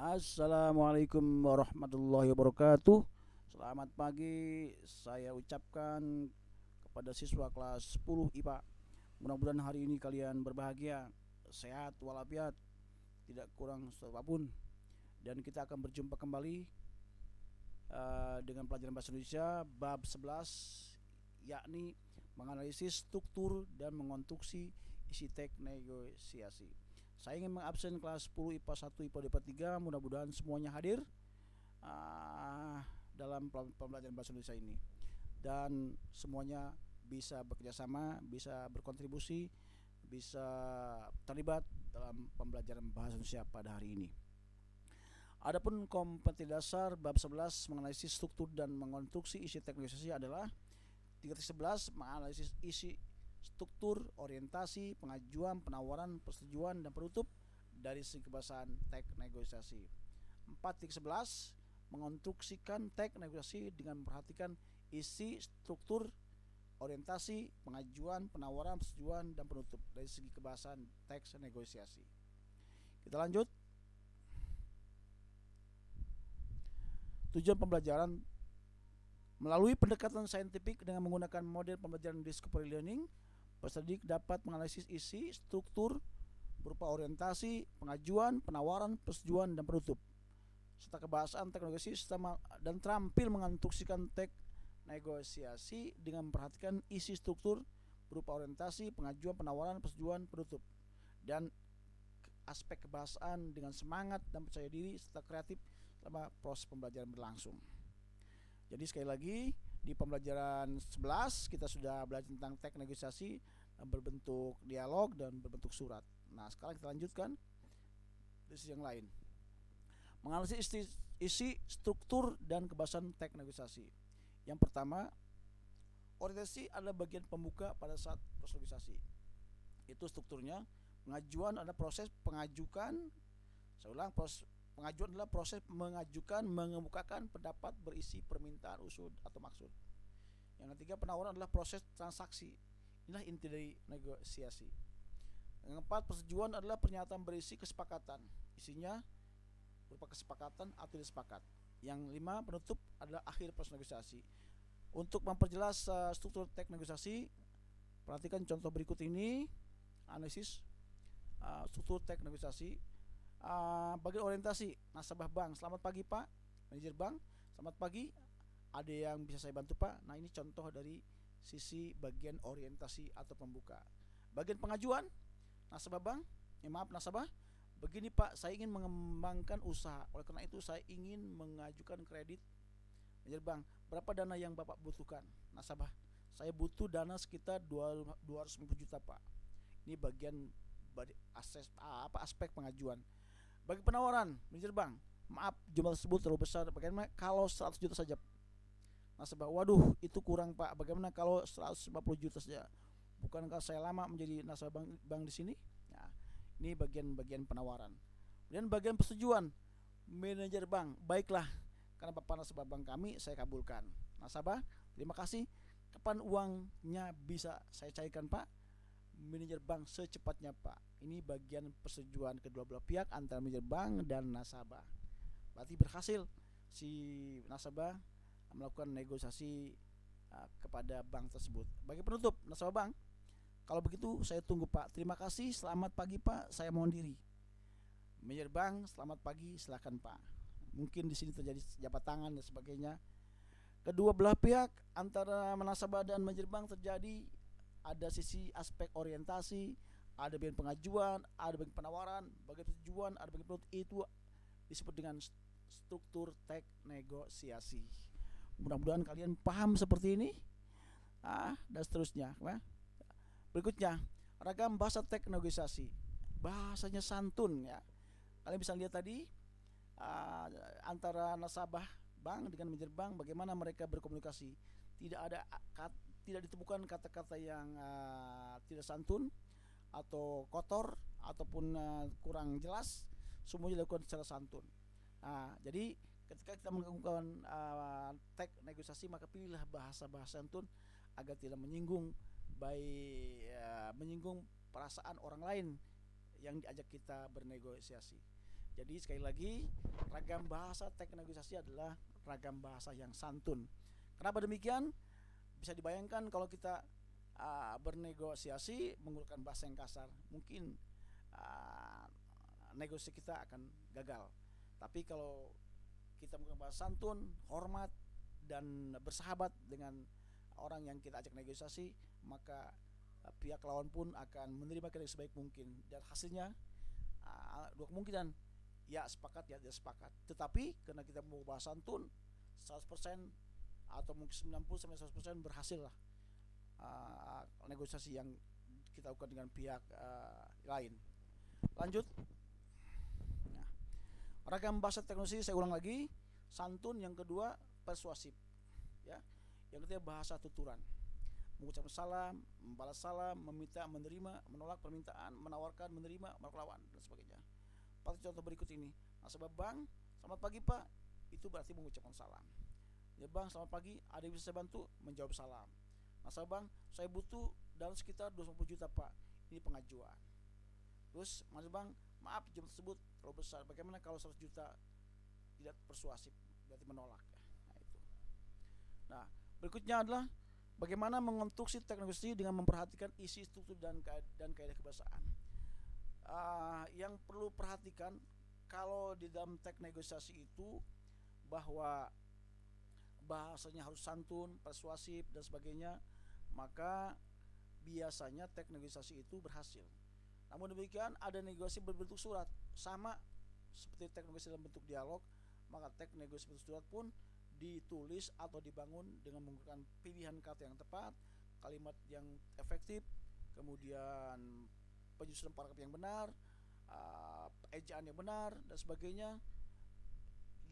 Assalamualaikum warahmatullahi wabarakatuh. Selamat pagi saya ucapkan kepada siswa kelas 10 IPA. Mudah-mudahan hari ini kalian berbahagia, sehat walafiat, tidak kurang suatu apapun. Dan kita akan berjumpa kembali dengan pelajaran bahasa Indonesia bab 11, yakni menganalisis struktur dan mengonstruksi isi teks negosiasi. Saya ingin mengabsen kelas 10 IPA 1 IPA 2 IPA 3. Mudah-mudahan semuanya hadir dalam pembelajaran bahasa Indonesia ini, dan semuanya bisa bekerjasama, bisa berkontribusi, bisa terlibat dalam pembelajaran bahasa Indonesia pada hari ini. Adapun kompetensi dasar bab 11 menganalisis struktur dan mengonstruksi isi teks negosiasi adalah 3.11 menganalisis isi struktur, orientasi, pengajuan, penawaran, persetujuan, dan penutup dari segi kebahasaan teks negosiasi. 4.11 mengonstruksikan teks negosiasi dengan memperhatikan isi struktur, orientasi, pengajuan, penawaran, persetujuan, dan penutup dari segi kebahasaan teks negosiasi. Kita lanjut. Tujuan pembelajaran melalui pendekatan saintifik dengan menggunakan model pembelajaran discovery learning, peserta didik dapat menganalisis isi, struktur berupa orientasi, pengajuan, penawaran, persetujuan, dan penutup serta kebahasaan teks negosiasi dan terampil mengonstruksikan teks negosiasi dengan memperhatikan isi struktur berupa orientasi, pengajuan, penawaran, persetujuan, penutup, dan aspek kebahasaan dengan semangat dan percaya diri serta kreatif selama proses pembelajaran berlangsung. Jadi sekali lagi, di pembelajaran 11 kita sudah belajar tentang teks negosiasi berbentuk dialog dan berbentuk surat. Nah, sekarang kita lanjutkan dari sisi yang lain. Menganalisis isi, struktur, dan kebahasaan teks negosiasi. Yang pertama, orientasi adalah bagian pembuka pada saat proses negosiasi. Itu strukturnya. Pengajuan adalah proses pengajukan. Saya ulang, proses pengajuan adalah proses mengajukan, mengemukakan pendapat berisi permintaan, usul, atau maksud. Yang ketiga, penawaran adalah proses transaksi. Inilah inti dari negosiasi. Yang keempat, persetujuan adalah pernyataan berisi kesepakatan. Isinya berupa kesepakatan atau tidak sepakat. Yang lima, penutup adalah akhir proses negosiasi. Untuk memperjelas struktur teks negosiasi, perhatikan contoh berikut ini. Analisis struktur teks negosiasi. Bagian orientasi, nasabah bank. Selamat pagi Pak, manajer bank. Selamat pagi, ada yang bisa saya bantu Pak? Nah, ini contoh dari sisi bagian orientasi atau pembuka. Bagian pengajuan, nasabah bank, nasabah, begini Pak, saya ingin mengembangkan usaha, oleh karena itu saya ingin mengajukan kredit. Manajer bank, berapa dana yang Bapak butuhkan? Nasabah, saya butuh dana sekitar 250 juta Pak. Ini bagian aspek pengajuan. Bagi penawaran, manajer bank, maaf jumlah tersebut terlalu besar, bagaimana kalau 100 juta saja? Nasabah, waduh itu kurang Pak, bagaimana kalau 150 juta saja? Bukankah saya lama menjadi nasabah bank di sini? Nah, ini bagian penawaran. Kemudian bagian persetujuan, manajer bank, baiklah, karena Bapak nasabah bank kami, saya kabulkan. Nasabah, terima kasih, kapan uangnya bisa saya cairkan Pak? Manajer bank, secepatnya Pak. Ini bagian persetujuan kedua belah pihak antara manajer bank dan nasabah. Berarti berhasil si nasabah melakukan negosiasi kepada bank tersebut. Bagi penutup, nasabah bank, kalau begitu saya tunggu Pak. Terima kasih, selamat pagi Pak, saya mohon diri. Manajer bank, selamat pagi, silakan Pak. Mungkin di sini terjadi jabat tangan dan sebagainya. Kedua belah pihak antara nasabah dan manajer bank terjadi ada sisi aspek orientasi, ada bagian pengajuan, ada bagian penawaran, bagian persetujuan, ada bagian penutup. Itu disebut dengan struktur teks negosiasi. Mudah-mudahan kalian paham seperti ini. Dan seterusnya. Berikutnya, ragam bahasa teks negosiasi. Bahasanya santun ya. Kalian bisa lihat tadi antara nasabah bank dengan manajer bank bagaimana mereka berkomunikasi. Tidak ditemukan kata-kata yang tidak santun atau kotor ataupun kurang jelas, semuanya dilakukan secara santun. Jadi ketika kita melakukan teks negosiasi, maka pilihlah bahasa-bahasa santun agar tidak menyinggung menyinggung perasaan orang lain yang diajak kita bernegosiasi. Jadi sekali lagi, ragam bahasa teknik negosiasi adalah ragam bahasa yang santun. Kenapa demikian? Bisa dibayangkan kalau kita bernegosiasi menggunakan bahasa yang kasar, mungkin uh, negosiasi kita akan gagal. Tapi kalau kita menggunakan bahasa santun, hormat, dan bersahabat dengan orang yang kita ajak negosiasi, maka pihak lawan pun akan menerima kita sebaik mungkin, dan hasilnya dua kemungkinan, ya sepakat ya tidak sepakat. Tetapi karena kita mau bahas santun 100% atau mungkin 90-100% berhasil lah negosiasi yang kita lakukan dengan pihak lain. Lanjut. Nah, ragam bahasa teknologi saya ulang lagi, santun, yang kedua persuasif, ya. Yang ketiga bahasa tuturan, mengucapkan salam, membalas salam, meminta, menerima, menolak permintaan, menawarkan, menerima, menolak lawan, dan sebagainya. Pada contoh berikut ini, nasabah bank, selamat pagi Pak, itu berarti mengucapkan salam. Ya Bang, selamat pagi, ada yang bisa saya bantu? Menjawab salam. Nasabah bank, saya butuh dalam sekitar 250 juta Pak, ini pengajuan. Terus nasabah bank, maaf jam tersebut terlalu besar, bagaimana kalau 100 juta? Tidak persuasif, berarti menolak. Nah itu. Nah berikutnya adalah bagaimana mengonstruksi teknologi dengan memperhatikan isi, struktur, dan kaidah kebahasaan. Yang perlu perhatikan kalau di dalam teks negosiasi itu, bahwa bahasanya harus santun, persuasif, dan sebagainya, maka biasanya teks negosiasi itu berhasil. Namun demikian, ada negosiasi berbentuk surat, sama seperti teks negosiasi dalam bentuk dialog, maka teks negosiasi berbentuk surat pun ditulis atau dibangun dengan menggunakan pilihan kata yang tepat, kalimat yang efektif, kemudian penyusunan paragraf yang benar, ejaan yang benar, dan sebagainya,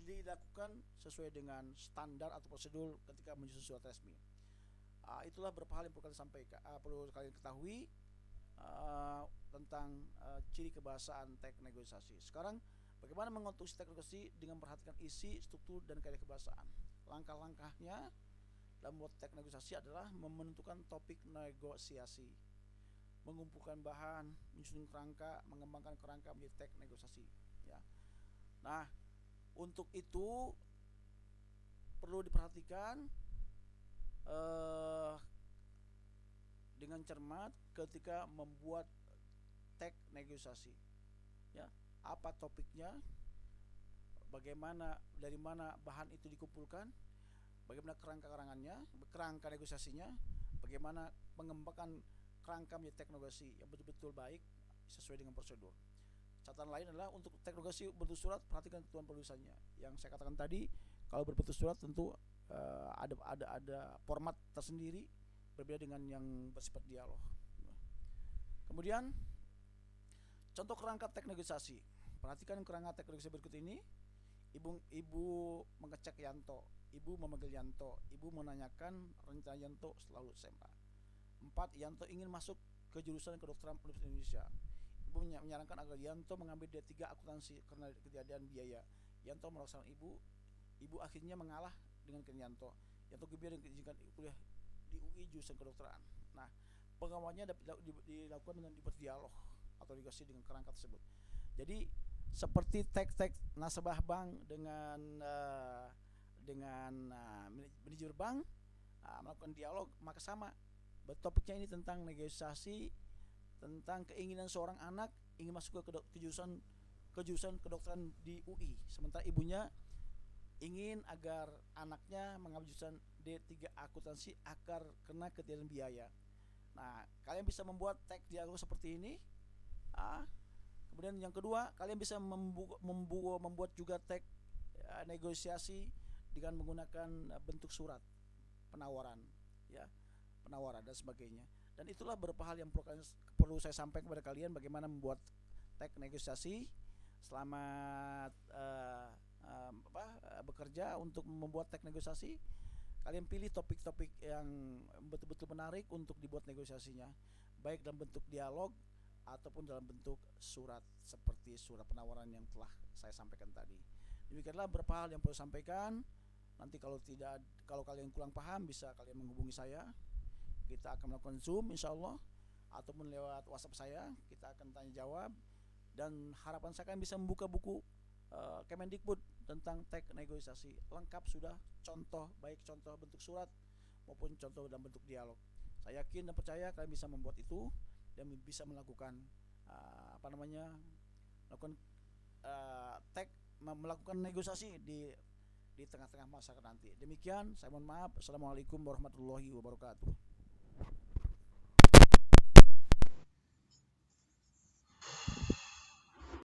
dilakukan sesuai dengan standar atau prosedur ketika menyusun surat resmi. Itulah beberapa hal yang perlu kalian sampaikan, perlu kalian ketahui tentang ciri kebahasaan teks negosiasi. Sekarang, bagaimana mengonstruksi teks negosiasi dengan memperhatikan isi, struktur, dan kaidah kebahasaan. Langkah-langkahnya dalam membuat teks negosiasi adalah menentukan topik negosiasi, mengumpulkan bahan, menyusun kerangka, mengembangkan kerangka menjadi teks negosiasi. Ya. Nah, untuk itu perlu diperhatikan dengan cermat ketika membuat teks negosiasi. Ya, apa topiknya, bagaimana, dari mana bahan itu dikumpulkan, bagaimana kerangka negosiasinya, bagaimana mengembangkan kerangka menjadi teks negosiasi yang betul-betul baik sesuai dengan prosedur. Catatan lain adalah untuk teks negosiasi berbentuk surat, perhatikan ketentuan penulisannya. Yang saya katakan tadi, kalau berbentuk surat tentu ada format tersendiri berbeda dengan yang bersifat dialog. Kemudian contoh kerangka teks negosiasi. Perhatikan kerangka teks negosiasi berikut ini. Ibu mengecek Yanto, ibu memanggil Yanto, ibu menanyakan rencana Yanto setelah lulus SMA. 4. Yanto ingin masuk ke jurusan kedokteran Universitas Indonesia. Ibu menyarankan agar Yanto mengambil D3 akuntansi karena ketiadaan biaya. Yanto melaksanakan ibu akhirnya mengalah dengan Yanto. Yanto kemudian diizinkan kuliah di UI jurusan kedokteran. Nah, pengawalannya dilakukan dengan dialog atau negosiasi dengan kerangka tersebut. Jadi seperti teks nasabah bank dengan manajer bank melakukan dialog, maka sama. Topiknya ini tentang negosiasi, tentang keinginan seorang anak ingin masuk ke jurusan kedokteran di UI, sementara ibunya ingin agar anaknya mengambil jurusan D3 akuntansi agar kena ketiadaan biaya. Nah, kalian bisa membuat teks dialog seperti ini. Kemudian yang kedua, kalian bisa membuat juga teks negosiasi dengan menggunakan bentuk surat penawaran, ya, penawaran dan sebagainya. Dan itulah beberapa hal yang perlu saya sampaikan kepada kalian bagaimana membuat teks negosiasi. Selamat bekerja untuk membuat teks negosiasi. Kalian pilih topik-topik yang betul-betul menarik untuk dibuat negosiasinya, baik dalam bentuk dialog ataupun dalam bentuk surat seperti surat penawaran yang telah saya sampaikan tadi. Demikianlah beberapa hal yang perlu sampaikan. Nanti kalau kalian kurang paham, bisa kalian menghubungi saya. Kita akan melakukan Zoom insyaallah, ataupun lewat WhatsApp saya, kita akan tanya jawab. Dan harapan saya kalian bisa membuka buku Kemendikbud tentang teks negosiasi. Lengkap sudah, contoh, baik contoh bentuk surat maupun contoh dalam bentuk dialog. Saya yakin dan percaya kalian bisa membuat itu dan bisa melakukan melakukan teks, melakukan negosiasi di tengah-tengah masyarakat nanti. Demikian, saya mohon maaf. Assalamualaikum warahmatullahi wabarakatuh.